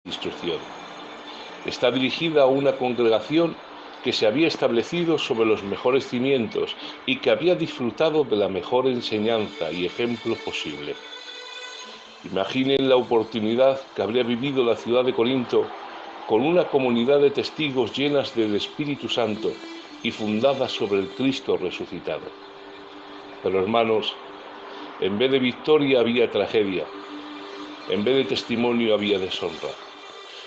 instrucción. Está dirigida a una congregación que se había establecido sobre los mejores cimientos y que había disfrutado de la mejor enseñanza y ejemplo posible. Imaginen la oportunidad que habría vivido la ciudad de Corinto con una comunidad de testigos llenas del Espíritu Santo y fundadas sobre el Cristo resucitado. Pero hermanos, en vez de victoria había tragedia, en vez de testimonio había deshonra.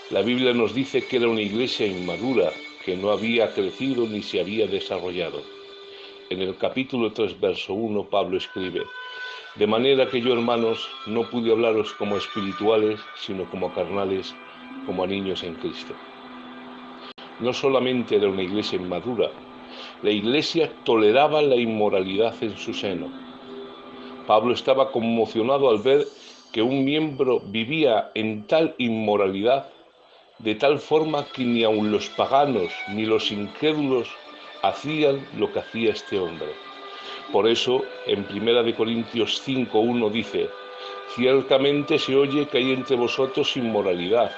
La Biblia nos dice que era una iglesia inmadura, que no había crecido ni se había desarrollado. En el capítulo 3, verso 1, Pablo escribe: de manera que yo, hermanos, no pude hablaros como espirituales, sino como carnales, como a niños en Cristo. No solamente era una iglesia inmadura, la iglesia toleraba la inmoralidad en su seno. Pablo estaba conmocionado al ver que un miembro vivía en tal inmoralidad, de tal forma que ni aun los paganos ni los incrédulos hacían lo que hacía este hombre. Por eso, en 1 Corintios 5:1 dice: ciertamente se oye que hay entre vosotros inmoralidad,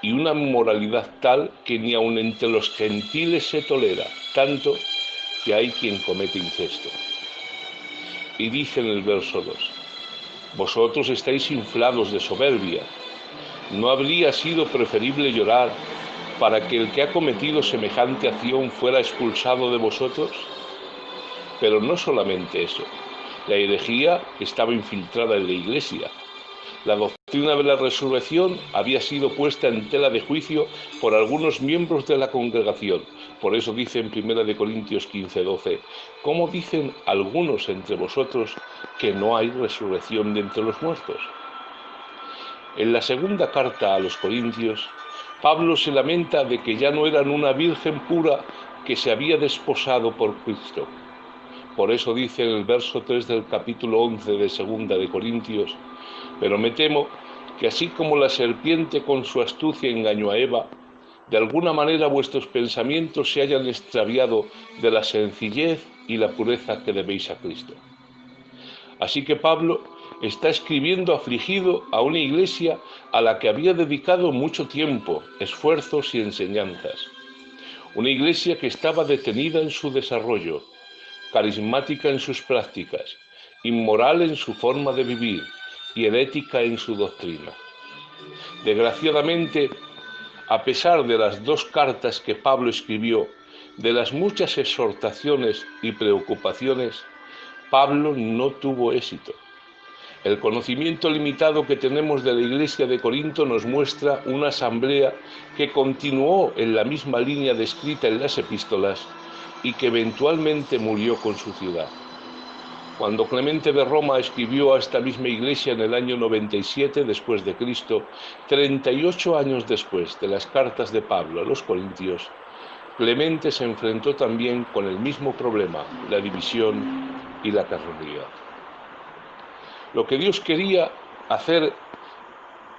y una inmoralidad tal que ni aun entre los gentiles se tolera, tanto que hay quien comete incesto. Y dice en el verso 2: vosotros estáis inflados de soberbia. ¿No habría sido preferible llorar para que el que ha cometido semejante acción fuera expulsado de vosotros? Pero no solamente eso, la herejía estaba infiltrada en la iglesia. La doctrina de la resurrección había sido puesta en tela de juicio por algunos miembros de la congregación. Por eso dice en 1 Corintios 15:12, ¿cómo dicen algunos entre vosotros que no hay resurrección de entre los muertos? En la segunda carta a los Corintios, Pablo se lamenta de que ya no eran una virgen pura que se había desposado por Cristo. Por eso dice en el verso 3 del capítulo 11 de 2 de Corintios: pero me temo que así como la serpiente con su astucia engañó a Eva, de alguna manera vuestros pensamientos se hayan extraviado de la sencillez y la pureza que debéis a Cristo. Así que Pablo está escribiendo afligido a una iglesia a la que había dedicado mucho tiempo, esfuerzos y enseñanzas. Una iglesia que estaba detenida en su desarrollo, carismática en sus prácticas, inmoral en su forma de vivir y herética en su doctrina. Desgraciadamente, a pesar de las 2 cartas que Pablo escribió, de las muchas exhortaciones y preocupaciones, Pablo no tuvo éxito. El conocimiento limitado que tenemos de la iglesia de Corinto nos muestra una asamblea que continuó en la misma línea descrita en las epístolas y que eventualmente murió con su ciudad. Cuando Clemente de Roma escribió a esta misma iglesia en el año 97 después de Cristo, 38 años después de las cartas de Pablo a los Corintios, Clemente se enfrentó también con el mismo problema, la división y la carnalidad. Lo que Dios quería hacer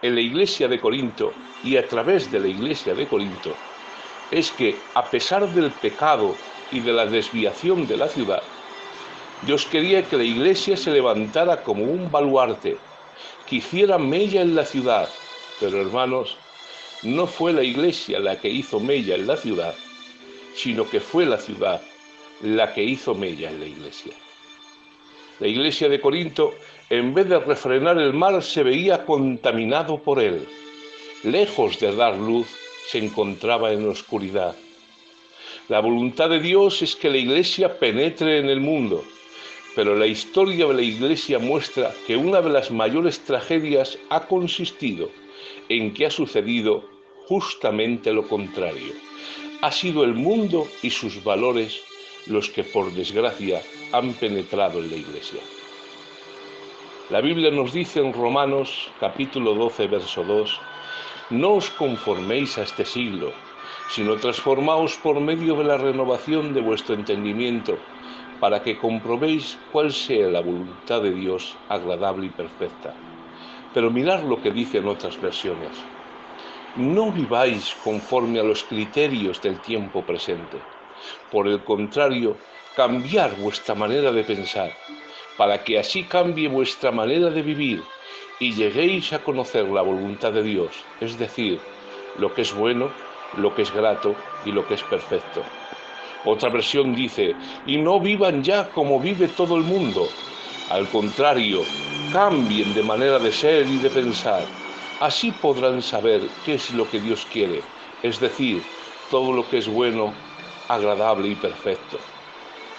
en la iglesia de Corinto y a través de la iglesia de Corinto es que, a pesar del pecado y de la desviación de la ciudad, Dios quería que la iglesia se levantara como un baluarte, que hiciera mella en la ciudad. Pero hermanos, no fue la iglesia la que hizo mella en la ciudad, sino que fue la ciudad la que hizo mella en la iglesia. La iglesia de Corinto, en vez de refrenar el mal, se veía contaminado por él. Lejos de dar luz, se encontraba en oscuridad. La voluntad de Dios es que la iglesia penetre en el mundo, pero la historia de la iglesia muestra que una de las mayores tragedias ha consistido en que ha sucedido justamente lo contrario. Ha sido el mundo y sus valores los que, por desgracia, han penetrado en la iglesia. La Biblia nos dice en Romanos capítulo 12, verso 2: no os conforméis a este siglo, sino transformaos por medio de la renovación de vuestro entendimiento, para que comprobéis cuál sea la voluntad de Dios agradable y perfecta. Pero mirad lo que dice en otras versiones: no viváis conforme a los criterios del tiempo presente. Por el contrario, cambiad vuestra manera de pensar, para que así cambie vuestra manera de vivir, y lleguéis a conocer la voluntad de Dios, es decir, lo que es bueno, lo que es grato y lo que es perfecto. Otra versión dice, y no vivan ya como vive todo el mundo. Al contrario, cambien de manera de ser y de pensar. Así podrán saber qué es lo que Dios quiere, es decir, todo lo que es bueno, agradable y perfecto.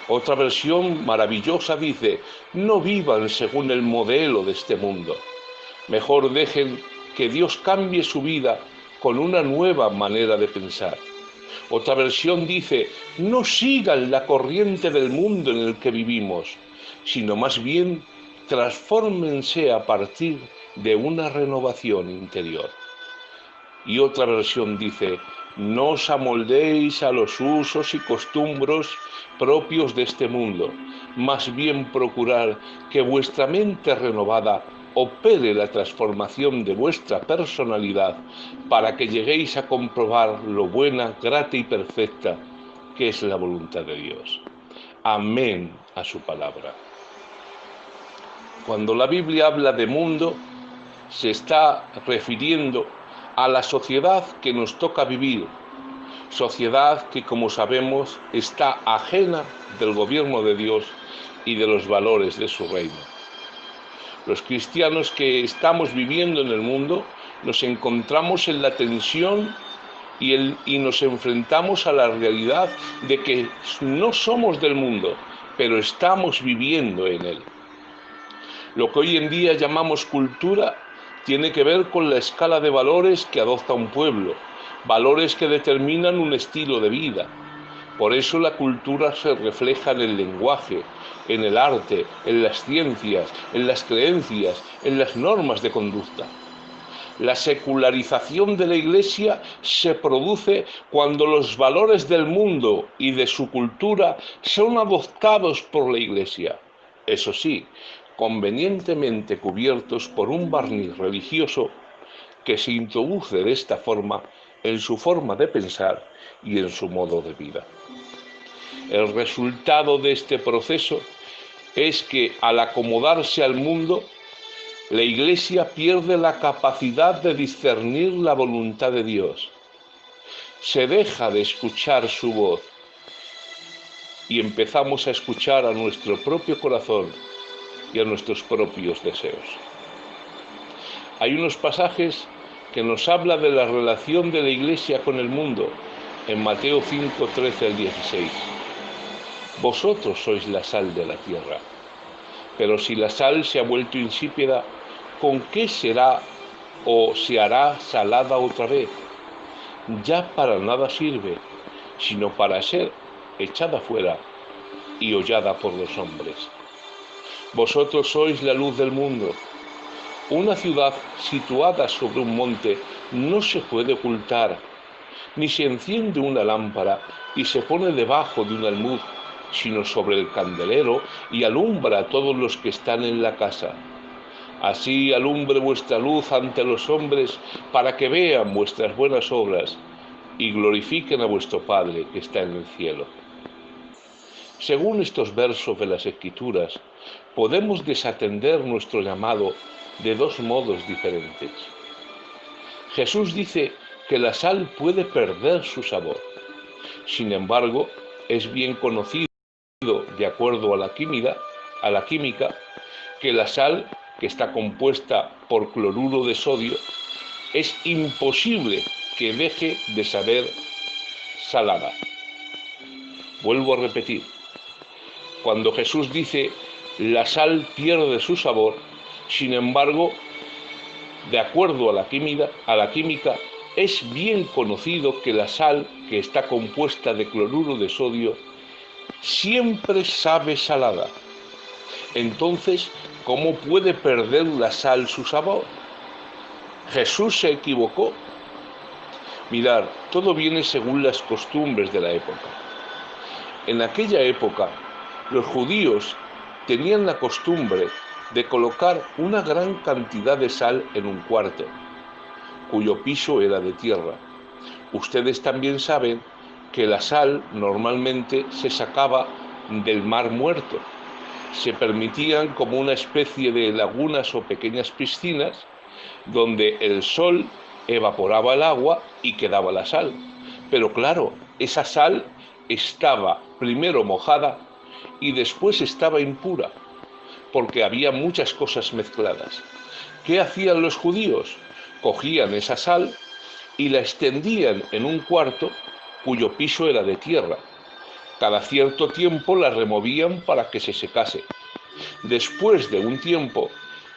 Otra versión maravillosa dice, no vivan según el modelo de este mundo. Mejor dejen que Dios cambie su vida con una nueva manera de pensar. Otra versión dice, no sigan la corriente del mundo en el que vivimos, sino más bien transfórmense a partir de una renovación interior. Y otra versión dice, no os amoldéis a los usos y costumbres propios de este mundo, más bien procurar que vuestra mente renovada opere la transformación de vuestra personalidad para que lleguéis a comprobar lo buena, grata y perfecta que es la voluntad de Dios. Amén a su palabra. Cuando la Biblia habla de mundo, se está refiriendo a la sociedad que nos toca vivir, sociedad que, como sabemos, está ajena del gobierno de Dios y de los valores de su reino. Los cristianos que estamos viviendo en el mundo nos encontramos en la tensión y nos enfrentamos a la realidad de que no somos del mundo, pero estamos viviendo en él. Lo que hoy en día llamamos cultura tiene que ver con la escala de valores que adopta un pueblo, valores que determinan un estilo de vida. Por eso la cultura se refleja en el lenguaje, en el arte, en las ciencias, en las creencias, en las normas de conducta. La secularización de la Iglesia se produce cuando los valores del mundo y de su cultura son adoptados por la Iglesia. Eso sí, convenientemente cubiertos por un barniz religioso que se introduce de esta forma en su forma de pensar y en su modo de vida. El resultado de este proceso es que al acomodarse al mundo, la Iglesia pierde la capacidad de discernir la voluntad de Dios. Se deja de escuchar su voz y empezamos a escuchar a nuestro propio corazón y a nuestros propios deseos. Hay unos pasajes que nos habla de la relación de la Iglesia con el mundo en Mateo 5, 13 al 16. Vosotros sois la sal de la tierra, pero si la sal se ha vuelto insípida, ¿con qué será o se hará salada otra vez? Ya para nada sirve, sino para ser echada fuera y hollada por los hombres. Vosotros sois la luz del mundo. Una ciudad situada sobre un monte no se puede ocultar, ni se enciende una lámpara y se pone debajo de un almud, sino sobre el candelero y alumbra a todos los que están en la casa. Así alumbre vuestra luz ante los hombres para que vean vuestras buenas obras y glorifiquen a vuestro Padre que está en el cielo. Según estos versos de las Escrituras, podemos desatender nuestro llamado de dos modos diferentes. Jesús dice que la sal puede perder su sabor. Sin embargo, es bien conocido, de acuerdo a la química, que la sal, que está compuesta por cloruro de sodio, es imposible que deje de saber salada. Vuelvo a repetir, cuando Jesús dice la sal pierde su sabor, sin embargo, de acuerdo a la química, es bien conocido que la sal, que está compuesta de cloruro de sodio, siempre sabe salada. Entonces, ¿cómo puede perder la sal su sabor? ¿Jesús se equivocó? Mirad, todo viene según las costumbres de la época. En aquella época, los judíos tenían la costumbre de colocar una gran cantidad de sal en un cuarto, cuyo piso era de tierra. Ustedes también saben que la sal normalmente se sacaba del mar muerto. Se permitían como una especie de lagunas o pequeñas piscinas donde el sol evaporaba el agua y quedaba la sal. Pero claro, esa sal estaba primero mojada y después estaba impura, porque había muchas cosas mezcladas. ¿Qué hacían los judíos? Cogían esa sal y la extendían en un cuarto cuyo piso era de tierra. Cada cierto tiempo la removían para que se secase. Después de un tiempo,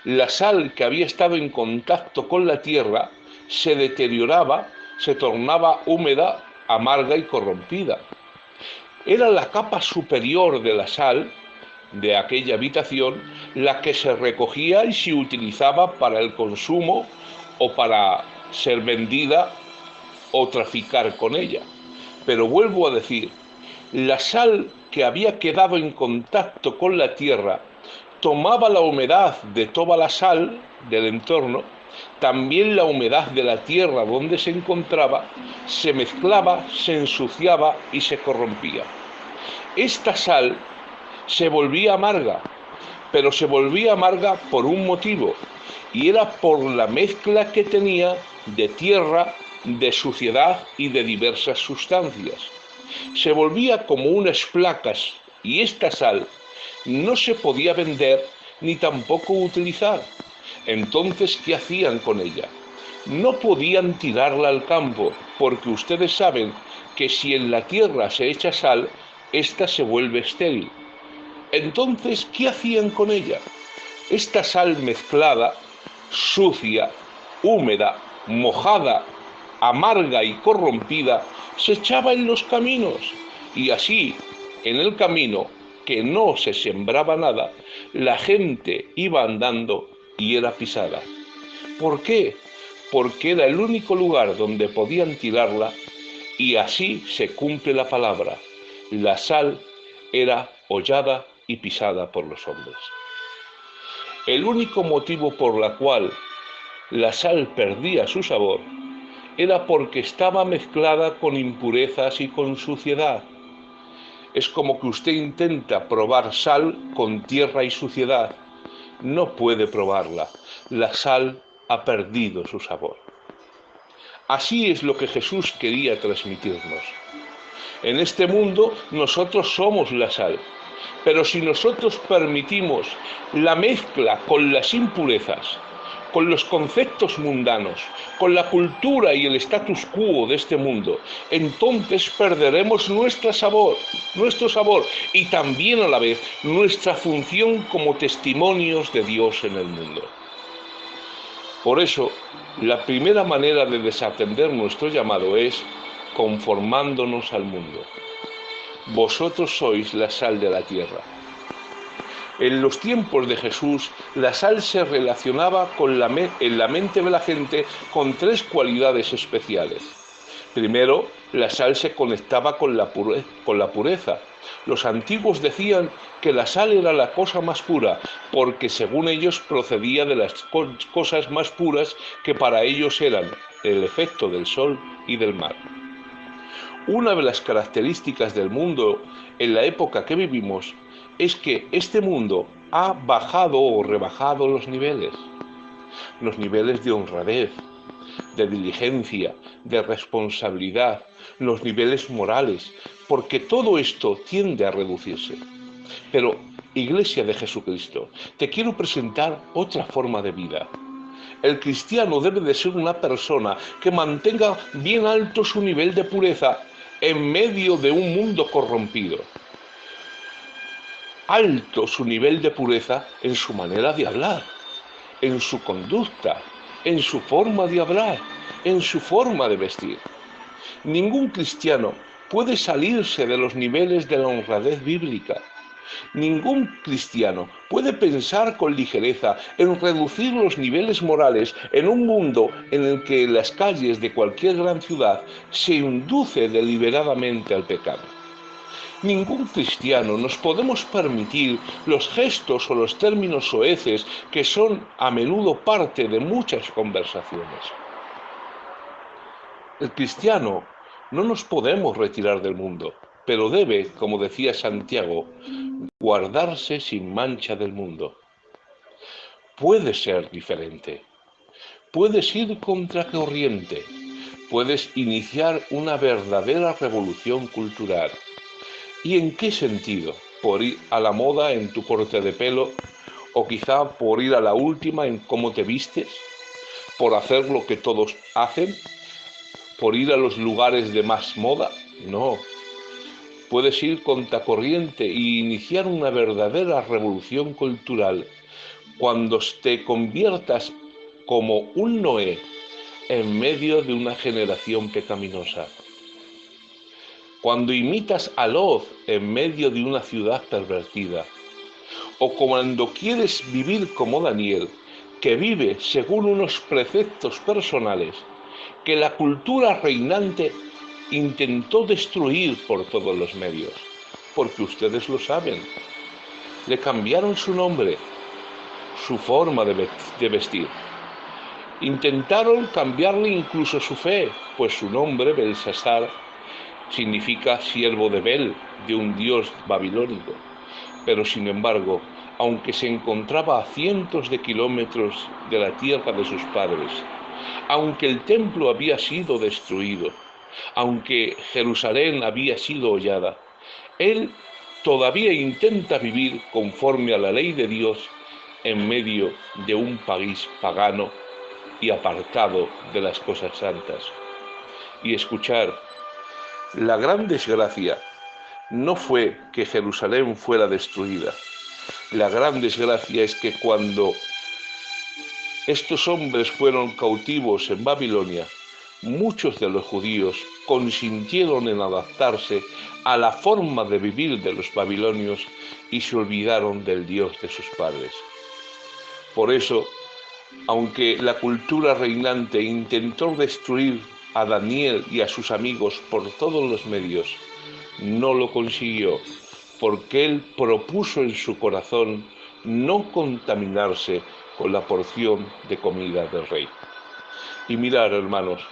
la sal que había estado en contacto con la tierra se deterioraba, se tornaba húmeda, amarga y corrompida. Era la capa superior de la sal de aquella habitación la que se recogía y se utilizaba para el consumo o para ser vendida o traficar con ella. Pero vuelvo a decir, la sal que había quedado en contacto con la tierra tomaba la humedad de toda la sal del entorno, también la humedad de la tierra donde se encontraba, se mezclaba, se ensuciaba y se corrompía. Esta sal se volvía amarga, pero se volvía amarga por un motivo, y era por la mezcla que tenía de tierra, de suciedad y de diversas sustancias. Se volvía como unas placas, y esta sal no se podía vender ni tampoco utilizar. Entonces, ¿qué hacían con ella? No podían tirarla al campo, porque ustedes saben que si en la tierra se echa sal, ésta se vuelve estéril. Entonces, ¿qué hacían con ella? Esta sal mezclada, sucia, húmeda, mojada, amarga y corrompida, se echaba en los caminos, y así, en el camino, que no se sembraba nada, la gente iba andando y era pisada. ¿Por qué? Porque era el único lugar donde podían tirarla, y así se cumple la palabra. La sal era hollada y pisada por los hombres. El único motivo por el cual la sal perdía su sabor era porque estaba mezclada con impurezas y con suciedad. Es como que usted intenta probar sal con tierra y suciedad. No puede probarla. La sal ha perdido su sabor. Así es lo que Jesús quería transmitirnos. En este mundo nosotros somos la sal, pero si nosotros permitimos la mezcla con las impurezas, con los conceptos mundanos, con la cultura y el status quo de este mundo, entonces perderemos nuestro sabor y también a la vez nuestra función como testimonios de Dios en el mundo. Por eso, la primera manera de desatender nuestro llamado es conformándonos al mundo. Vosotros sois la sal de la tierra. En los tiempos de Jesús, la sal se relacionaba en la mente de la gente con tres cualidades especiales. Primero, la sal se conectaba con la pureza. Los antiguos decían que la sal era la cosa más pura, porque según ellos procedía de las cosas más puras que para ellos eran el efecto del sol y del mar. Una de las características del mundo en la época que vivimos es que este mundo ha bajado o rebajado los niveles de honradez, de diligencia, de responsabilidad, los niveles morales, porque todo esto tiende a reducirse. Pero, Iglesia de Jesucristo, te quiero presentar otra forma de vida. El cristiano debe de ser una persona que mantenga bien alto su nivel de pureza en medio de un mundo corrompido. Alto su nivel de pureza en su manera de hablar, en su conducta, en su forma de hablar, en su forma de vestir. Ningún cristiano puede salirse de los niveles de la honradez bíblica. Ningún cristiano puede pensar con ligereza en reducir los niveles morales en un mundo en el que en las calles de cualquier gran ciudad se induce deliberadamente al pecado. Ningún cristiano nos podemos permitir los gestos o los términos soeces que son a menudo parte de muchas conversaciones. El cristiano no nos podemos retirar del mundo, pero debe, como decía Santiago, guardarse sin mancha del mundo. Puedes ser diferente, puedes ir contracorriente, puedes iniciar una verdadera revolución cultural. ¿Y en qué sentido? ¿Por ir a la moda en tu corte de pelo? ¿O quizá por ir a la última en cómo te vistes? ¿Por hacer lo que todos hacen? ¿Por ir a los lugares de más moda? No. Puedes ir contracorriente e iniciar una verdadera revolución cultural cuando te conviertas como un Noé en medio de una generación pecaminosa. Cuando imitas a Lot en medio de una ciudad pervertida. O cuando quieres vivir como Daniel, que vive según unos preceptos personales que la cultura reinante intentó destruir por todos los medios, porque ustedes lo saben. Le cambiaron su nombre, su forma de vestir. Intentaron cambiarle incluso su fe, pues su nombre, Belsasar, significa siervo de Bel, de un dios babilónico. Pero sin embargo, aunque se encontraba a cientos de kilómetros de la tierra de sus padres, aunque el templo había sido destruido, aunque Jerusalén había sido hollada, él todavía intenta vivir conforme a la ley de Dios en medio de un país pagano y apartado de las cosas santas. Y escuchar, la gran desgracia no fue que Jerusalén fuera destruida. La gran desgracia es que cuando estos hombres fueron cautivos en Babilonia, muchos de los judíos consintieron en adaptarse a la forma de vivir de los babilonios y se olvidaron del Dios de sus padres. Por eso, aunque la cultura reinante intentó destruir a Daniel y a sus amigos por todos los medios, no lo consiguió, porque él propuso en su corazón no contaminarse con la porción de comida del rey. Y mirar, hermanos,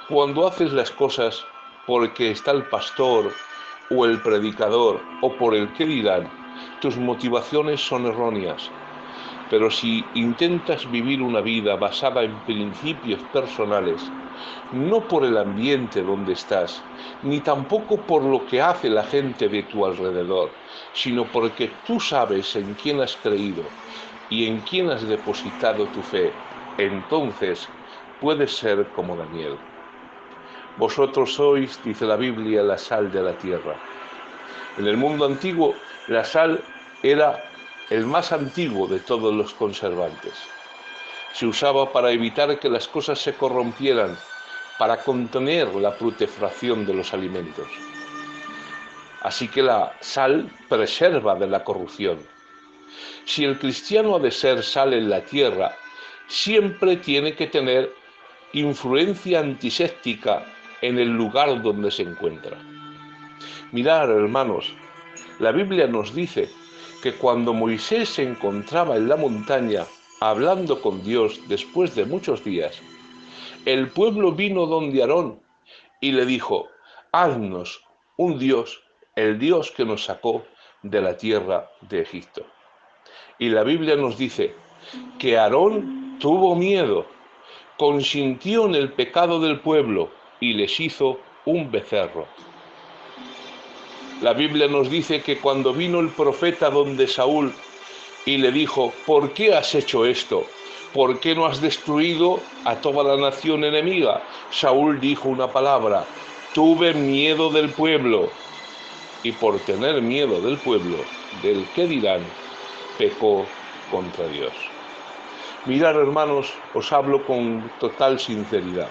cuando haces las cosas porque está el pastor o el predicador o por el que dirán, tus motivaciones son erróneas. Pero si intentas vivir una vida basada en principios personales, no por el ambiente donde estás, ni tampoco por lo que hace la gente de tu alrededor, sino porque tú sabes en quién has creído y en quién has depositado tu fe, entonces puedes ser como Daniel. Vosotros sois, dice la Biblia, la sal de la tierra. En el mundo antiguo, la sal era el más antiguo de todos los conservantes. Se usaba para evitar que las cosas se corrompieran, para contener la putrefacción de los alimentos. Así que la sal preserva de la corrupción. Si el cristiano ha de ser sal en la tierra, siempre tiene que tener influencia antiséptica en el lugar donde se encuentra. Mirad, hermanos, la Biblia nos dice que cuando Moisés se encontraba en la montaña hablando con Dios después de muchos días, el pueblo vino donde Aarón y le dijo: haznos un Dios, el Dios que nos sacó de la tierra de Egipto. Y la Biblia nos dice que Aarón tuvo miedo, consintió en el pecado del pueblo y les hizo un becerro. La Biblia nos dice que cuando vino el profeta donde Saúl y le dijo: ¿por qué has hecho esto? ¿Por qué no has destruido a toda la nación enemiga? Saúl dijo una palabra: tuve miedo del pueblo. Y por tener miedo del pueblo, del que dirán, pecó contra Dios. Mirad, hermanos, os hablo con total sinceridad.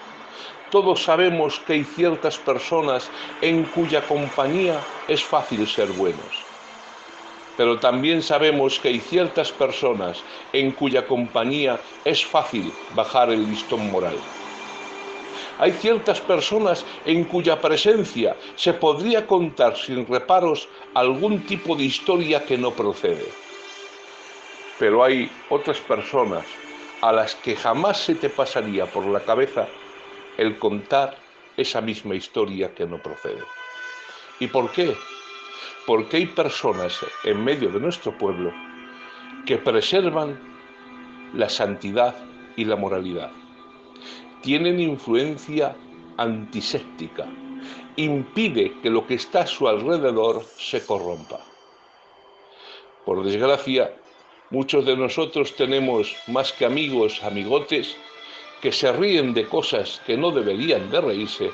Todos sabemos que hay ciertas personas en cuya compañía es fácil ser buenos. Pero también sabemos que hay ciertas personas en cuya compañía es fácil bajar el listón moral. Hay ciertas personas en cuya presencia se podría contar sin reparos algún tipo de historia que no procede. Pero hay otras personas a las que jamás se te pasaría por la cabeza el contar esa misma historia que no procede. ¿Y por qué? porque hay personas en medio de nuestro pueblo que preservan la santidad y la moralidad. Tienen influencia antiséptica, impide que lo que está a su alrededor se corrompa. Por desgracia, muchos de nosotros tenemos más que amigos, amigotes, que se ríen de cosas que no deberían de reírse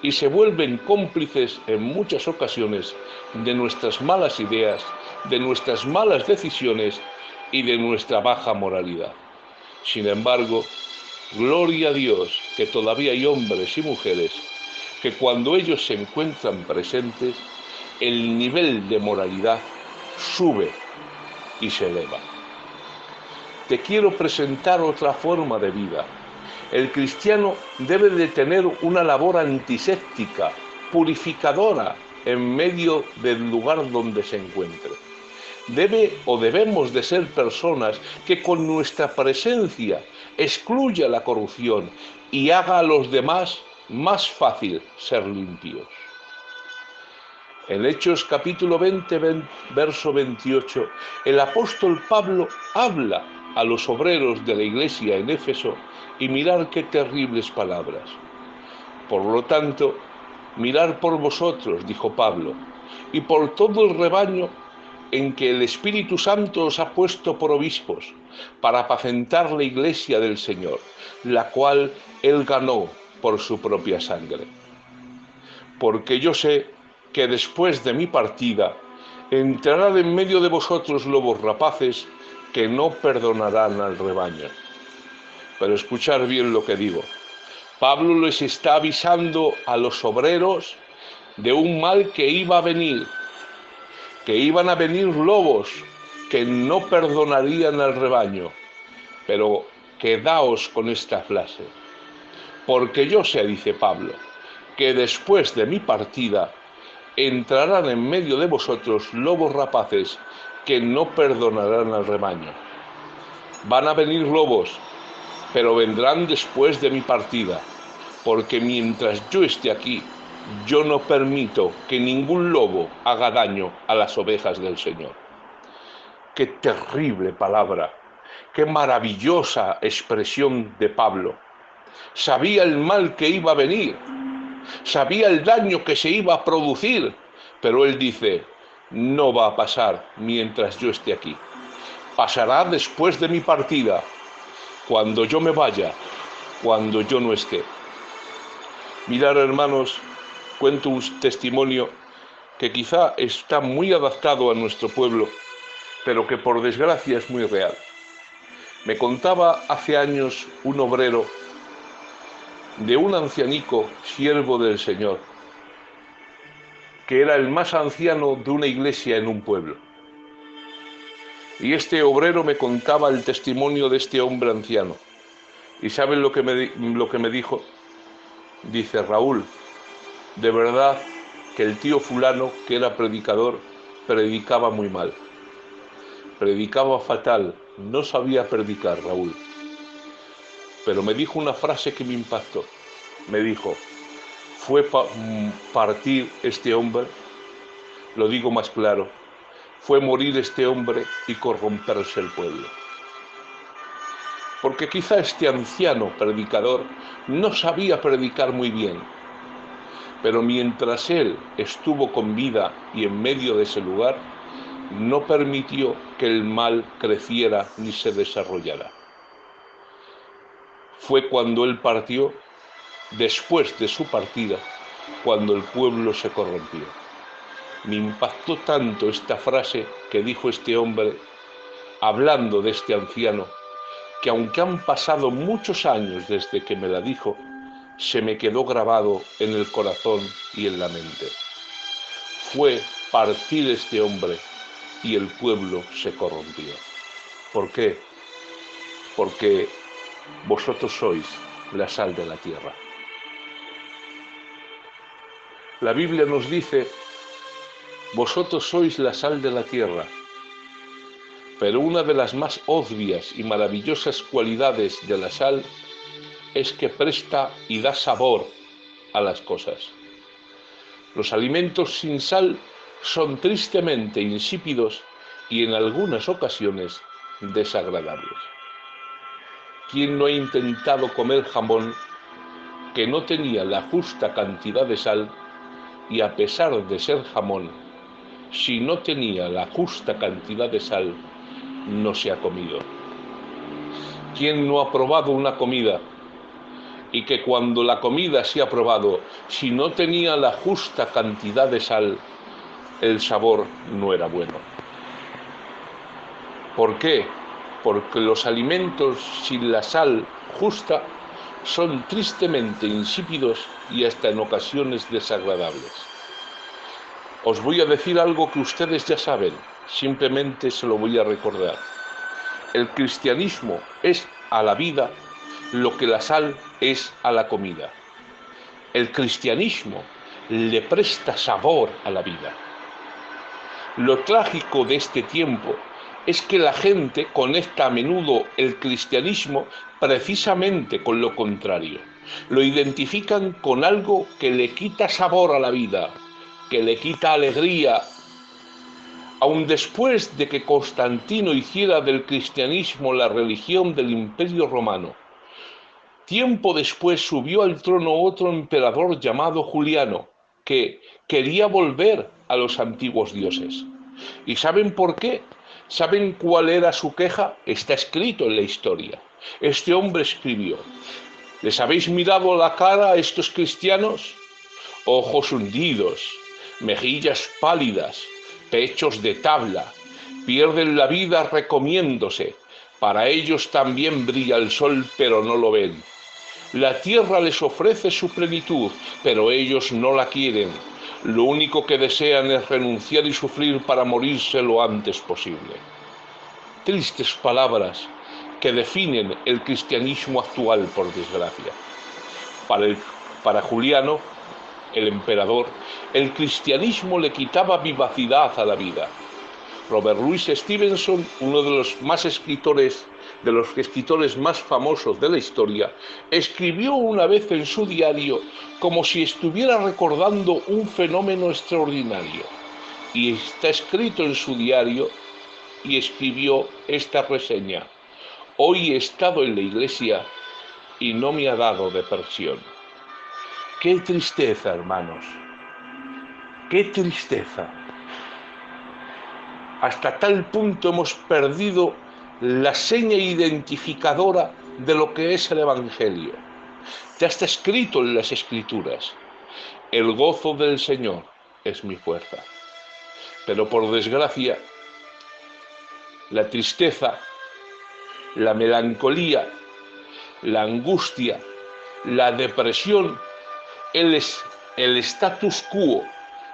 y se vuelven cómplices en muchas ocasiones de nuestras malas ideas, de nuestras malas decisiones y de nuestra baja moralidad. Sin embargo, gloria a Dios que todavía hay hombres y mujeres que cuando ellos se encuentran presentes, el nivel de moralidad sube y se eleva. Te quiero presentar otra forma de vida. El cristiano debe de tener una labor antiséptica, purificadora en medio del lugar donde se encuentre. Debemos de ser personas que con nuestra presencia excluya la corrupción y haga a los demás más fácil ser limpios. En Hechos capítulo 20, verso 28, el apóstol Pablo habla a los obreros de la iglesia en Éfeso y mirar qué terribles palabras. Por lo tanto, mirad por vosotros, dijo Pablo, y por todo el rebaño en que el Espíritu Santo os ha puesto por obispos, para apacentar la iglesia del Señor, la cual él ganó por su propia sangre. Porque yo sé que después de mi partida entrarán en medio de vosotros lobos rapaces que no perdonarán al rebaño. Pero escuchad bien lo que digo. Pablo les está avisando a los obreros de un mal que iba a venir, que iban a venir lobos que no perdonarían al rebaño. Pero quedaos con esta frase. Porque yo sé, dice Pablo, que después de mi partida entrarán en medio de vosotros lobos rapaces que no perdonarán al rebaño. Van a venir lobos, pero vendrán después de mi partida, porque mientras yo esté aquí, yo no permito que ningún lobo haga daño a las ovejas del Señor. Qué terrible palabra, qué maravillosa expresión de Pablo. Sabía el mal que iba a venir, sabía el daño que se iba a producir, pero él dice, no va a pasar mientras yo esté aquí. Pasará después de mi partida, cuando yo me vaya, cuando yo no esté. Mirad, hermanos, cuento un testimonio que quizá está muy adaptado a nuestro pueblo, pero que por desgracia es muy real. Me contaba hace años un obrero de un ancianico, siervo del Señor, que era el más anciano de una iglesia en un pueblo. Y este obrero me contaba el testimonio de este hombre anciano. ¿Y saben lo que me dijo? Dice, Raúl, de verdad que el tío fulano, que era predicador, predicaba muy mal. Predicaba fatal, no sabía predicar, Raúl. Pero me dijo una frase que me impactó. Me dijo, fue partir este hombre, lo digo más claro, fue morir este hombre y corromperse el pueblo. Porque quizá este anciano predicador no sabía predicar muy bien, pero mientras él estuvo con vida y en medio de ese lugar, no permitió que el mal creciera ni se desarrollara. Fue cuando él partió, después de su partida, cuando el pueblo se corrompió. Me impactó tanto esta frase que dijo este hombre, hablando de este anciano, que aunque han pasado muchos años desde que me la dijo, se me quedó grabado en el corazón y en la mente. Fue partir este hombre y el pueblo se corrompió. ¿Por qué? Porque vosotros sois la sal de la tierra. La Biblia nos dice, vosotros sois la sal de la tierra. Pero una de las más obvias y maravillosas cualidades de la sal es que presta y da sabor a las cosas. Los alimentos sin sal son tristemente insípidos y en algunas ocasiones desagradables. ¿Quién no ha intentado comer jamón que no tenía la justa cantidad de sal y a pesar de ser jamón, si no tenía la justa cantidad de sal, no se ha comido? ¿Quién no ha probado una comida y que cuando la comida se ha probado, si no tenía la justa cantidad de sal, el sabor no era bueno? ¿Por qué? Porque los alimentos sin la sal justa son tristemente insípidos y hasta en ocasiones desagradables. Os voy a decir algo que ustedes ya saben, simplemente se lo voy a recordar. El cristianismo es a la vida lo que la sal es a la comida. El cristianismo le presta sabor a la vida. Lo trágico de este tiempo es que la gente conecta a menudo el cristianismo precisamente con lo contrario. Lo identifican con algo que le quita sabor a la vida, que le quita alegría. Aun después de que Constantino hiciera del cristianismo la religión del Imperio Romano, tiempo después subió al trono otro emperador llamado Juliano, que quería volver a los antiguos dioses. ¿Y saben por qué? ¿Saben cuál era su queja? Está escrito en la historia. Este hombre escribió: ¿les habéis mirado la cara a estos cristianos? Ojos hundidos, mejillas pálidas, pechos de tabla, pierden la vida recomiéndose. Para ellos también brilla el sol, pero no lo ven. La tierra les ofrece su plenitud, pero ellos no la quieren. Lo único que desean es renunciar y sufrir para morirse lo antes posible. Tristes palabras que definen el cristianismo actual, por desgracia. Para Juliano, el emperador, el cristianismo le quitaba vivacidad a la vida. Robert Louis Stevenson, uno de los escritores más famosos de la historia, escribió una vez en su diario como si estuviera recordando un fenómeno extraordinario. Y está escrito en su diario y escribió esta reseña: hoy he estado en la iglesia y no me ha dado depresión. ¡Qué tristeza, hermanos! ¡Qué tristeza! Hasta tal punto hemos perdido la seña identificadora de lo que es el Evangelio. Ya está escrito en las Escrituras: el gozo del Señor es mi fuerza. Pero por desgracia, la tristeza, la melancolía, la angustia, la depresión, el status quo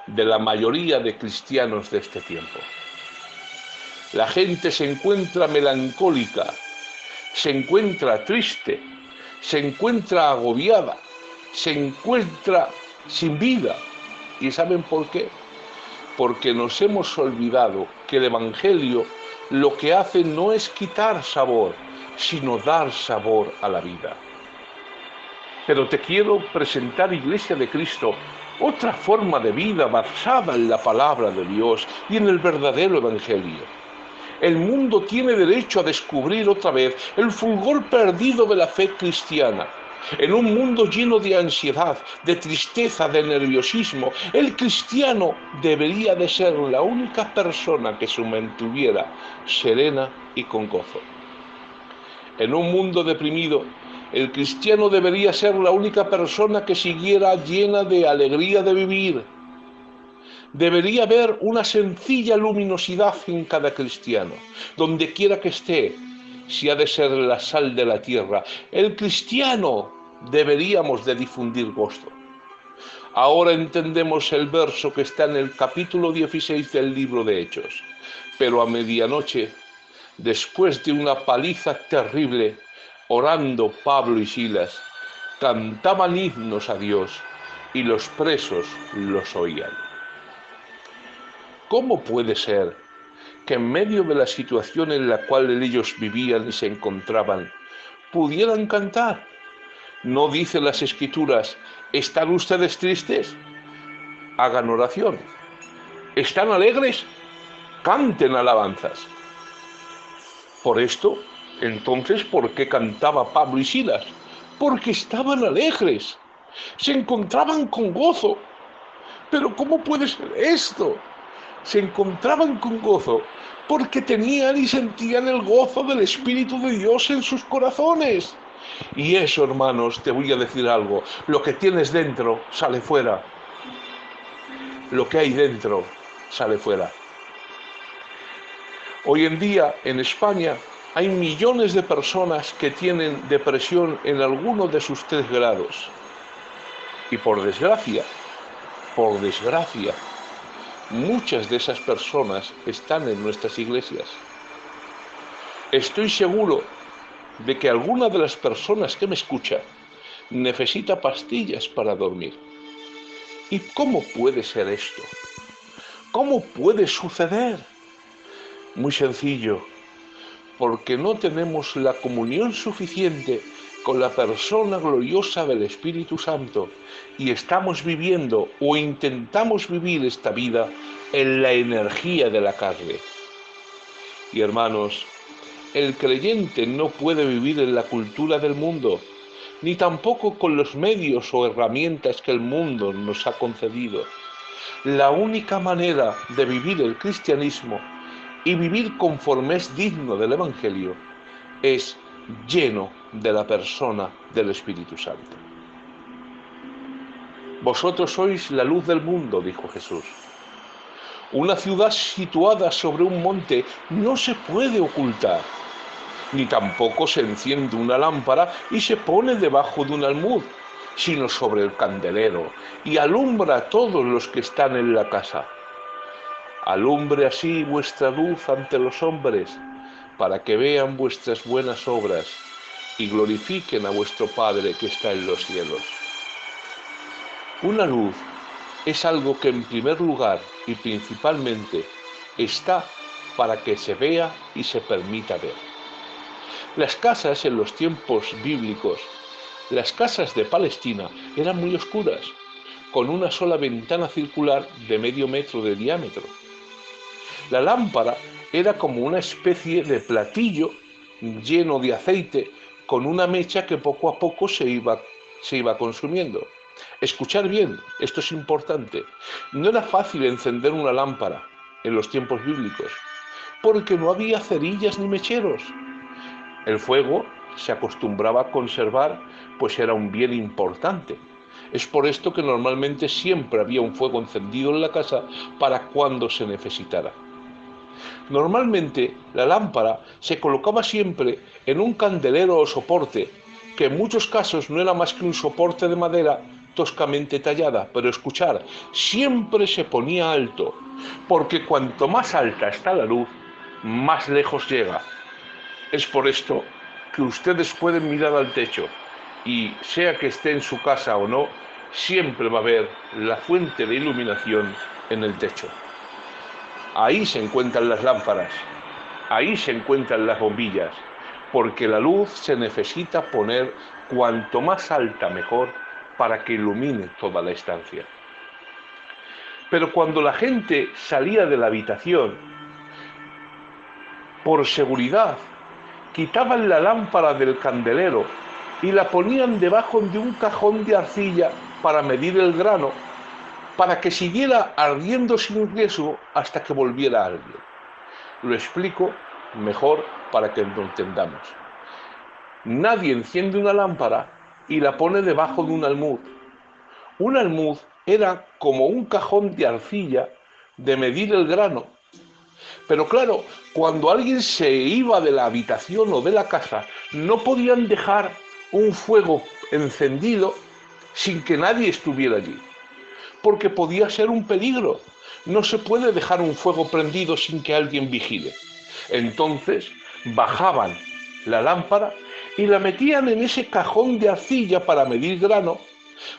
de la mayoría de cristianos de este tiempo. La gente se encuentra melancólica, se encuentra triste, se encuentra agobiada, se encuentra sin vida. ¿Y saben por qué? Porque nos hemos olvidado que el Evangelio lo que hace no es quitar sabor, sino dar sabor a la vida. Pero te quiero presentar, Iglesia de Cristo, otra forma de vida basada en la palabra de Dios y en el verdadero Evangelio. El mundo tiene derecho a descubrir otra vez el fulgor perdido de la fe cristiana. En un mundo lleno de ansiedad, de tristeza, de nerviosismo, el cristiano debería de ser la única persona que se mantuviera serena y con gozo. En un mundo deprimido, el cristiano debería ser la única persona que siguiera llena de alegría de vivir. Debería haber una sencilla luminosidad en cada cristiano, donde quiera que esté, si ha de ser la sal de la tierra. El cristiano deberíamos de difundir gozo. Ahora entendemos el verso que está en el capítulo 16 del libro de Hechos. Pero a medianoche, después de una paliza terrible, orando Pablo y Silas, cantaban himnos a Dios y los presos los oían. ¿Cómo puede ser que en medio de la situación en la cual ellos vivían y se encontraban, pudieran cantar? ¿No dicen las Escrituras: ¿están ustedes tristes? Hagan oración. ¿Están alegres? Canten alabanzas. Por esto, entonces, ¿por qué cantaba Pablo y Silas? Porque estaban alegres, se encontraban con gozo. Pero ¿cómo puede ser esto? Se encontraban con gozo porque tenían y sentían el gozo del Espíritu de Dios en sus corazones. Y eso, hermanos, te voy a decir algo, lo que tienes dentro sale fuera. Lo que hay dentro sale fuera. Hoy en día en España hay millones de personas que tienen depresión en alguno de sus 3 grados. Y por desgracia, muchas de esas personas están en nuestras iglesias. Estoy seguro de que alguna de las personas que me escucha necesita pastillas para dormir. ¿Y cómo puede ser esto? ¿Cómo puede suceder? Muy sencillo, porque no tenemos la comunión suficiente con la persona gloriosa del Espíritu Santo y estamos viviendo o intentamos vivir esta vida en la energía de la carne. Y hermanos, el creyente no puede vivir en la cultura del mundo, ni tampoco con los medios o herramientas que el mundo nos ha concedido. La única manera de vivir el cristianismo y vivir conforme es digno del Evangelio es lleno de la persona del Espíritu Santo. Vosotros sois la luz del mundo, dijo Jesús. Una ciudad situada sobre un monte no se puede ocultar, ni tampoco se enciende una lámpara y se pone debajo de un almud, sino sobre el candelero, y alumbra a todos los que están en la casa. Alumbre así vuestra luz ante los hombres, para que vean vuestras buenas obras y glorifiquen a vuestro Padre que está en los cielos. Una luz es algo que en primer lugar y principalmente está para que se vea y se permita ver. Las casas en los tiempos bíblicos, las casas de Palestina eran muy oscuras, con una sola ventana circular de medio metro de diámetro. La lámpara era como una especie de platillo lleno de aceite con una mecha que poco a poco se iba consumiendo. Escuchar bien, esto es importante. No era fácil encender una lámpara en los tiempos bíblicos, porque no había cerillas ni mecheros. El fuego se acostumbraba a conservar, pues era un bien importante. Es por esto que normalmente siempre había un fuego encendido en la casa para cuando se necesitara. Normalmente la lámpara se colocaba siempre en un candelero o soporte, que en muchos casos no era más que un soporte de madera toscamente tallada, pero escuchar, siempre se ponía alto, porque cuanto más alta está la luz, más lejos llega. Es por esto que ustedes pueden mirar al techo y, sea que esté en su casa o no, siempre va a haber la fuente de iluminación en el techo. Ahí se encuentran las lámparas, ahí se encuentran las bombillas, porque la luz se necesita poner cuanto más alta mejor para que ilumine toda la estancia. Pero cuando la gente salía de la habitación, por seguridad, quitaban la lámpara del candelero y la ponían debajo de un cajón de arcilla para medir el grano, para que siguiera ardiendo sin riesgo hasta que volviera alguien. Lo explico mejor para que lo entendamos. Nadie enciende una lámpara y la pone debajo de un almud. Un almud era como un cajón de arcilla de medir el grano. Pero claro, cuando alguien se iba de la habitación o de la casa, no podían dejar un fuego encendido sin que nadie estuviera allí, porque podía ser un peligro. No se puede dejar un fuego prendido sin que alguien vigile. Entonces bajaban la lámpara y la metían en ese cajón de arcilla para medir grano,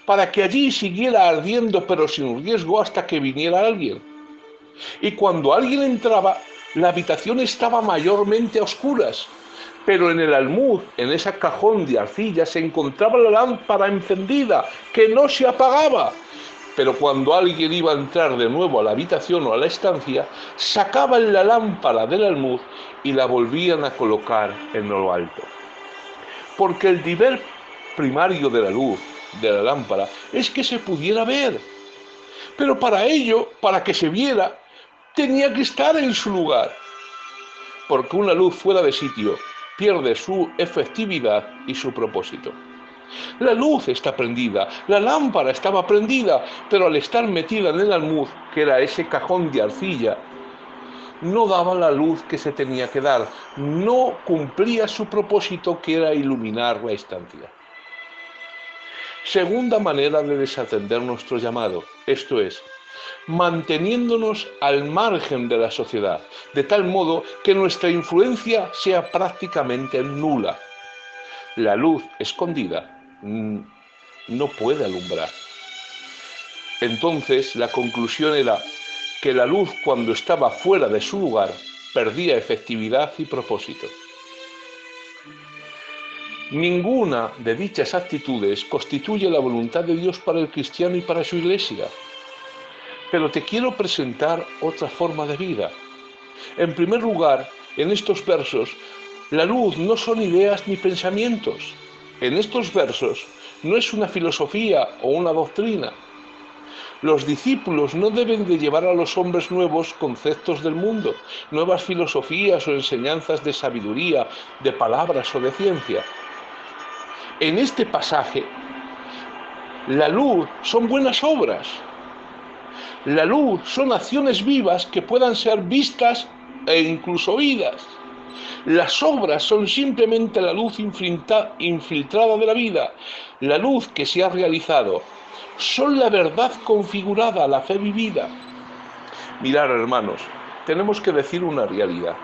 para que allí siguiera ardiendo pero sin riesgo hasta que viniera alguien. Y cuando alguien entraba, la habitación estaba mayormente a oscuras, pero en el almud, en ese cajón de arcilla, se encontraba la lámpara encendida, que no se apagaba. Pero cuando alguien iba a entrar de nuevo a la habitación o a la estancia, sacaban la lámpara del almud y la volvían a colocar en lo alto. Porque el deber primario de la luz, de la lámpara, es que se pudiera ver. Pero para ello, para que se viera, tenía que estar en su lugar. Porque una luz fuera de sitio pierde su efectividad y su propósito. La luz está prendida, la lámpara estaba prendida, pero al estar metida en el almud, que era ese cajón de arcilla, no daba la luz que se tenía que dar, no cumplía su propósito, que era iluminar la estancia. Segunda manera de desatender nuestro llamado, esto es, manteniéndonos al margen de la sociedad, de tal modo que nuestra influencia sea prácticamente nula. La luz escondida no puede alumbrar. Entonces la conclusión era que la luz, cuando estaba fuera de su lugar, perdía efectividad y propósito. Ninguna de dichas actitudes constituye la voluntad de Dios para el cristiano y para su iglesia. Pero te quiero presentar otra forma de vida. En primer lugar, en estos versos, la luz no son ideas ni pensamientos. En estos versos no es una filosofía o una doctrina. Los discípulos no deben de llevar a los hombres nuevos conceptos del mundo, nuevas filosofías o enseñanzas de sabiduría, de palabras o de ciencia. En este pasaje, la luz son buenas obras. La luz son acciones vivas que puedan ser vistas e incluso oídas. Las obras son simplemente la luz infiltrada de la vida, la luz que se ha realizado. Son la verdad configurada, la fe vivida. Mirad, hermanos, tenemos que decir una realidad.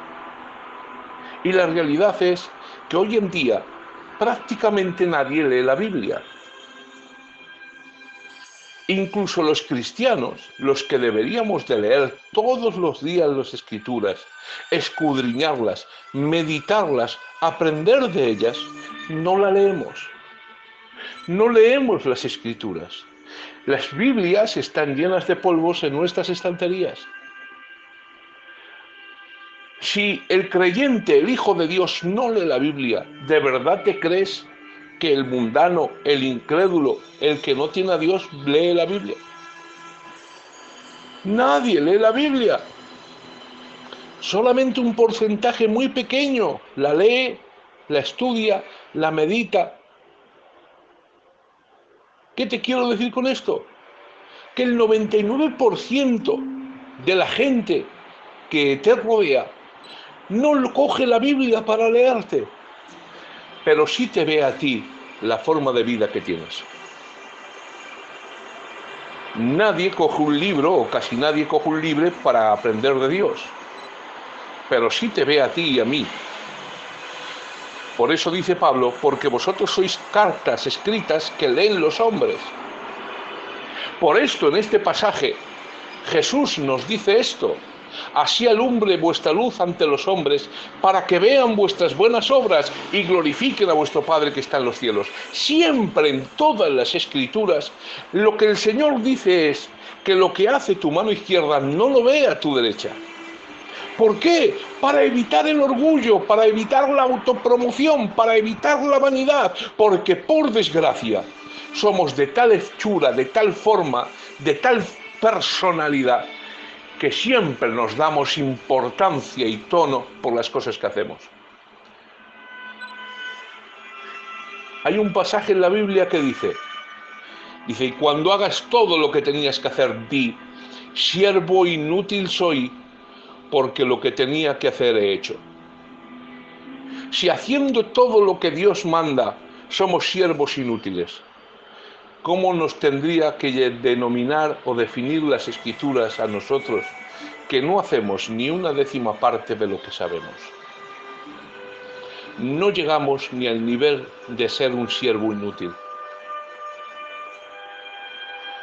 Y la realidad es que hoy en día prácticamente nadie lee la Biblia. Incluso los cristianos, los que deberíamos de leer todos los días las Escrituras, escudriñarlas, meditarlas, aprender de ellas, no la leemos. No leemos las Escrituras. Las Biblias están llenas de polvos en nuestras estanterías. Si el creyente, el Hijo de Dios, no lee la Biblia, ¿de verdad te crees que el mundano, el incrédulo, el que no tiene a Dios, lee la Biblia? Nadie lee la Biblia. Solamente un porcentaje muy pequeño la lee, la estudia, la medita. ¿Qué te quiero decir con esto? Que el 99% de la gente que te rodea no coge la Biblia para leerte, pero sí te ve a ti la forma de vida que tienes. Nadie coge un libro, o casi nadie coge un libro para aprender de Dios, pero sí te ve a ti y a mí. Por eso dice Pablo, porque vosotros sois cartas escritas que leen los hombres. Por esto en este pasaje Jesús nos dice esto: así alumbre vuestra luz ante los hombres, para que vean vuestras buenas obras y glorifiquen a vuestro Padre que está en los cielos. Siempre en todas las Escrituras lo que el Señor dice es que lo que hace tu mano izquierda no lo vea tu derecha. ¿Por qué? Para evitar el orgullo, para evitar la autopromoción, para evitar la vanidad, porque por desgracia somos de tal hechura, de tal forma, de tal personalidad, que siempre nos damos importancia y tono por las cosas que hacemos. Hay un pasaje en la Biblia que dice, y cuando hagas todo lo que tenías que hacer, di, siervo inútil soy, porque lo que tenía que hacer he hecho. Si haciendo todo lo que Dios manda somos siervos inútiles, ¿cómo nos tendría que denominar o definir las Escrituras a nosotros que no hacemos ni una décima parte de lo que sabemos? No llegamos ni al nivel de ser un siervo inútil.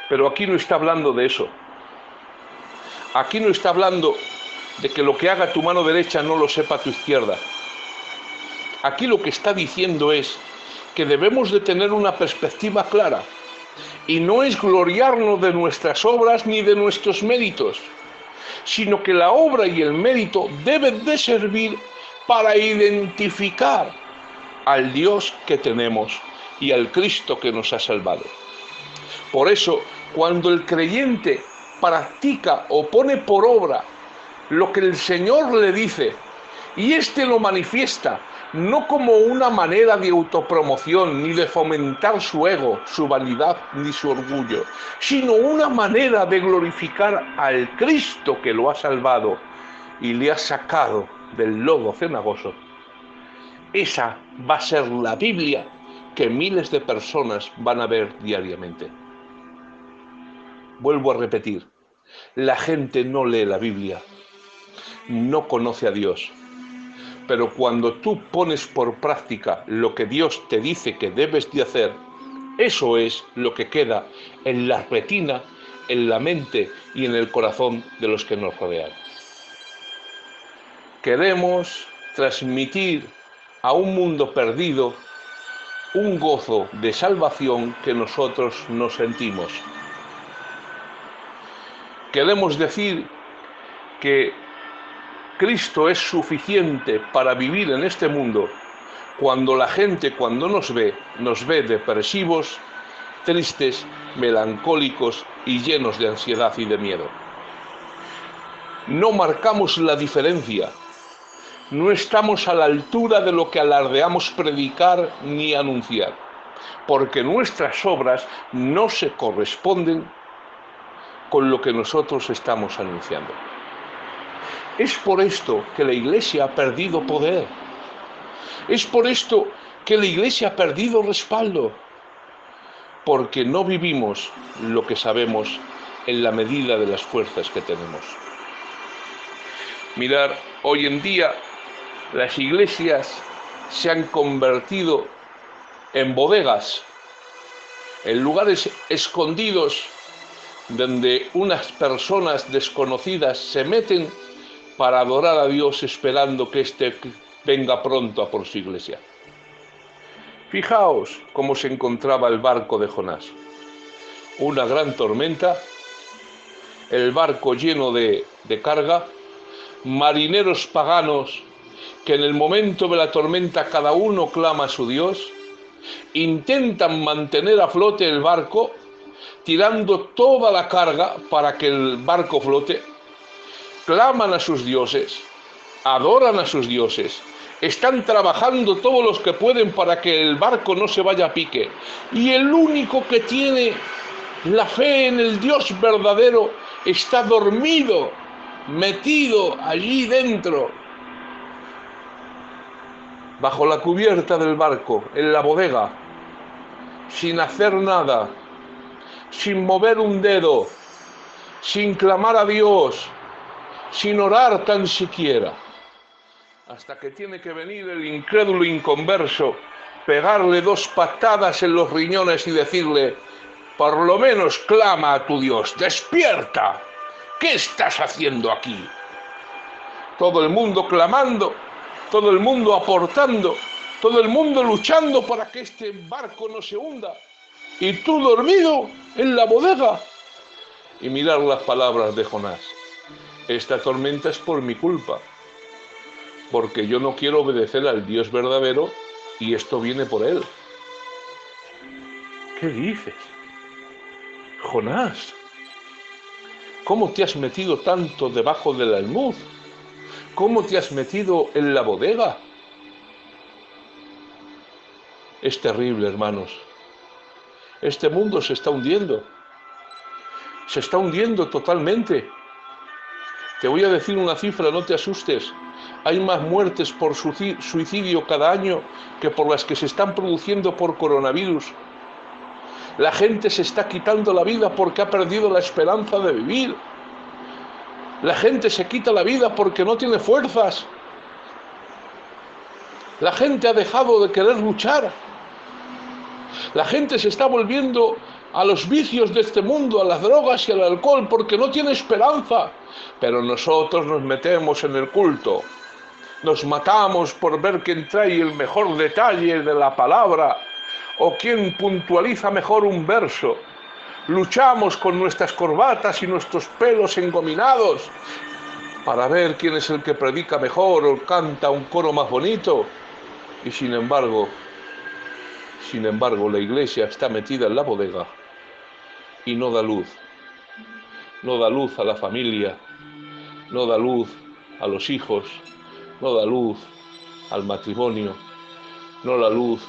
Pero aquí no está hablando de eso. Aquí no está hablando de que lo que haga tu mano derecha no lo sepa tu izquierda. Aquí lo que está diciendo es que debemos de tener una perspectiva clara Y no es gloriarnos de nuestras obras ni de nuestros méritos, sino que la obra y el mérito deben de servir para identificar al Dios que tenemos y al Cristo que nos ha salvado. Por eso, cuando el creyente practica o pone por obra lo que el Señor le dice, y éste lo manifiesta, no como una manera de autopromoción, ni de fomentar su ego, su vanidad, ni su orgullo, sino una manera de glorificar al Cristo que lo ha salvado y le ha sacado del lodo cenagoso. Esa va a ser la Biblia que miles de personas van a ver diariamente. Vuelvo a repetir, la gente no lee la Biblia, no conoce a Dios. Pero cuando tú pones por práctica lo que Dios te dice que debes de hacer, eso es lo que queda en la retina, en la mente y en el corazón de los que nos rodean. Queremos transmitir a un mundo perdido un gozo de salvación que nosotros no sentimos. Queremos decir que Cristo es suficiente para vivir en este mundo cuando la gente, cuando nos ve depresivos, tristes, melancólicos y llenos de ansiedad y de miedo. No marcamos la diferencia, no estamos a la altura de lo que alardeamos predicar ni anunciar, porque nuestras obras no se corresponden con lo que nosotros estamos anunciando. Es por esto que la Iglesia ha perdido poder. Es por esto que la Iglesia ha perdido respaldo. Porque no vivimos lo que sabemos en la medida de las fuerzas que tenemos. Mirad, hoy en día las iglesias se han convertido en bodegas, en lugares escondidos donde unas personas desconocidas se meten para adorar a Dios esperando que éste venga pronto a por su iglesia. Fijaos cómo se encontraba el barco de Jonás. Una gran tormenta, el barco lleno de carga, marineros paganos que en el momento de la tormenta cada uno clama a su Dios, intentan mantener a flote el barco, tirando toda la carga para que el barco flote, claman a sus dioses, adoran a sus dioses, están trabajando todos los que pueden para que el barco no se vaya a pique. Y el único que tiene la fe en el Dios verdadero está dormido, metido allí dentro, bajo la cubierta del barco, en la bodega, sin hacer nada, sin mover un dedo, sin clamar a Dios, sin orar tan siquiera, hasta que tiene que venir el incrédulo inconverso, pegarle 2 patadas en los riñones y decirle: por lo menos clama a tu Dios, despierta, ¿qué estás haciendo aquí? Todo el mundo clamando, todo el mundo aportando, todo el mundo luchando para que este barco no se hunda, y tú dormido en la bodega. Y mirar las palabras de Jonás: esta tormenta es por mi culpa, porque yo no quiero obedecer al Dios verdadero y esto viene por él. ¿Qué dices? Jonás, ¿cómo te has metido tanto debajo del almud? ¿Cómo te has metido en la bodega? Es terrible, hermanos. Este mundo se está hundiendo. Se está hundiendo totalmente. Te voy a decir una cifra, no te asustes. Hay más muertes por suicidio cada año que por las que se están produciendo por coronavirus. La gente se está quitando la vida porque ha perdido la esperanza de vivir. La gente se quita la vida porque no tiene fuerzas. La gente ha dejado de querer luchar. La gente se está volviendo a los vicios de este mundo, a las drogas y al alcohol, porque no tiene esperanza. Pero nosotros nos metemos en el culto. Nos matamos por ver quién trae el mejor detalle de la palabra o quién puntualiza mejor un verso. luchamos con nuestras corbatas y nuestros pelos engominados para ver quién es el que predica mejor o canta un coro más bonito. Y sin embargo, la iglesia está metida en la bodega y no da luz. No da luz a la familia, no da luz a los hijos, no da luz al matrimonio, no da luz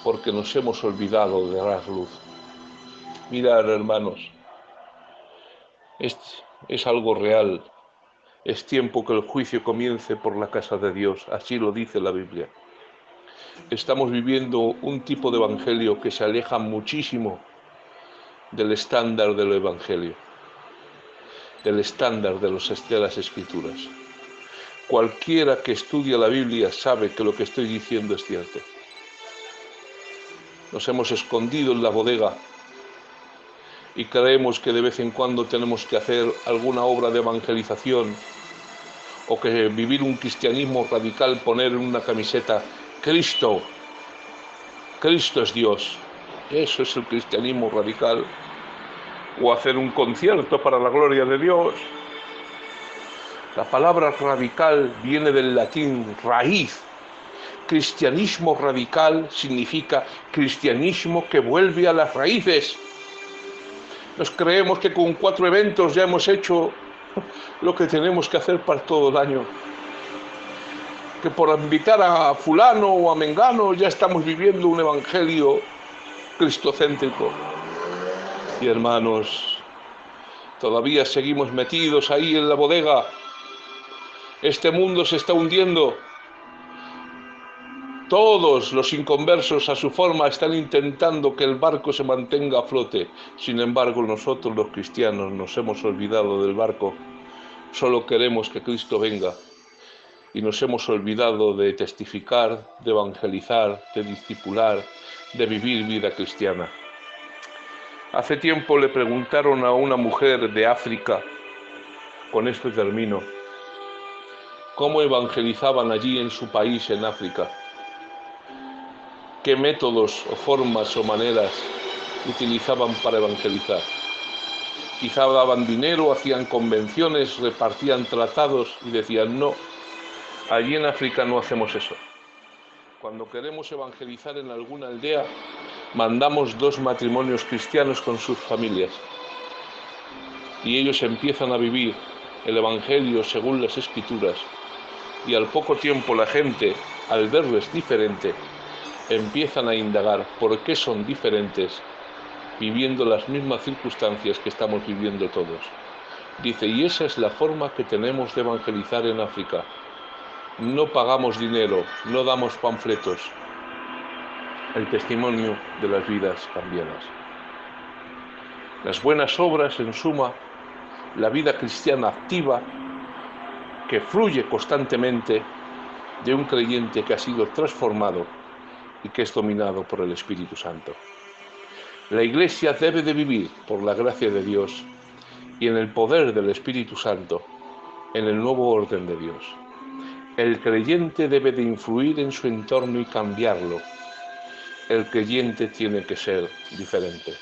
porque nos hemos olvidado de dar luz. Mirad, hermanos, es algo real. Es tiempo que el juicio comience por la casa de Dios, así lo dice la Biblia. Estamos viviendo un tipo de evangelio que se aleja muchísimo del estándar del evangelio, del estándar de las escrituras. Cualquiera que estudia la Biblia sabe que lo que estoy diciendo es cierto. Nos hemos escondido en la bodega y creemos que de vez en cuando tenemos que hacer alguna obra de evangelización o que vivir un cristianismo radical, poner en una camiseta Cristo es Dios. Eso es el cristianismo radical. O hacer un concierto para la gloria de Dios. La palabra radical viene del latín raíz. Cristianismo radical significa cristianismo que vuelve a las raíces. Nos creemos que con 4 eventos ya hemos hecho lo que tenemos que hacer para todo el año. Que por invitar a fulano o a mengano ya estamos viviendo un evangelio cristocéntrico. Y hermanos, todavía seguimos metidos ahí en la bodega. Este mundo se está hundiendo. Todos los inconversos a su forma están intentando que el barco se mantenga a flote. Sin embargo, nosotros los cristianos nos hemos olvidado del barco. Solo queremos que Cristo venga. Y nos hemos olvidado de testificar, de evangelizar, de discipular, de vivir vida cristiana. Hace tiempo le preguntaron a una mujer de África, con esto termino, cómo evangelizaban allí en su país, en África. ¿Qué métodos o formas o maneras utilizaban para evangelizar? Quizá daban dinero, hacían convenciones, repartían tratados y decían no, allí en África no hacemos eso. Cuando queremos evangelizar en alguna aldea, mandamos 2 matrimonios cristianos con sus familias y ellos empiezan a vivir el evangelio según las escrituras y al poco tiempo la gente, al verles diferente, empiezan a indagar por qué son diferentes viviendo las mismas circunstancias que estamos viviendo todos. Dice, y esa es la forma que tenemos de evangelizar en África. No pagamos dinero, no damos panfletos. El testimonio de las vidas cambiadas. Las buenas obras, en suma, la vida cristiana activa que fluye constantemente de un creyente que ha sido transformado y que es dominado por el Espíritu Santo. La Iglesia debe de vivir por la gracia de Dios y en el poder del Espíritu Santo, en el nuevo orden de Dios. El creyente debe de influir en su entorno y cambiarlo. El creyente tiene que ser diferente.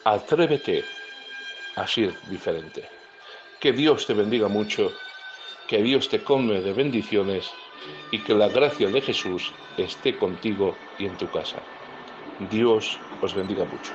Atrévete a ser diferente. Que Dios te bendiga mucho, que Dios te colme de bendiciones y que la gracia de Jesús esté contigo y en tu casa. Dios os bendiga mucho.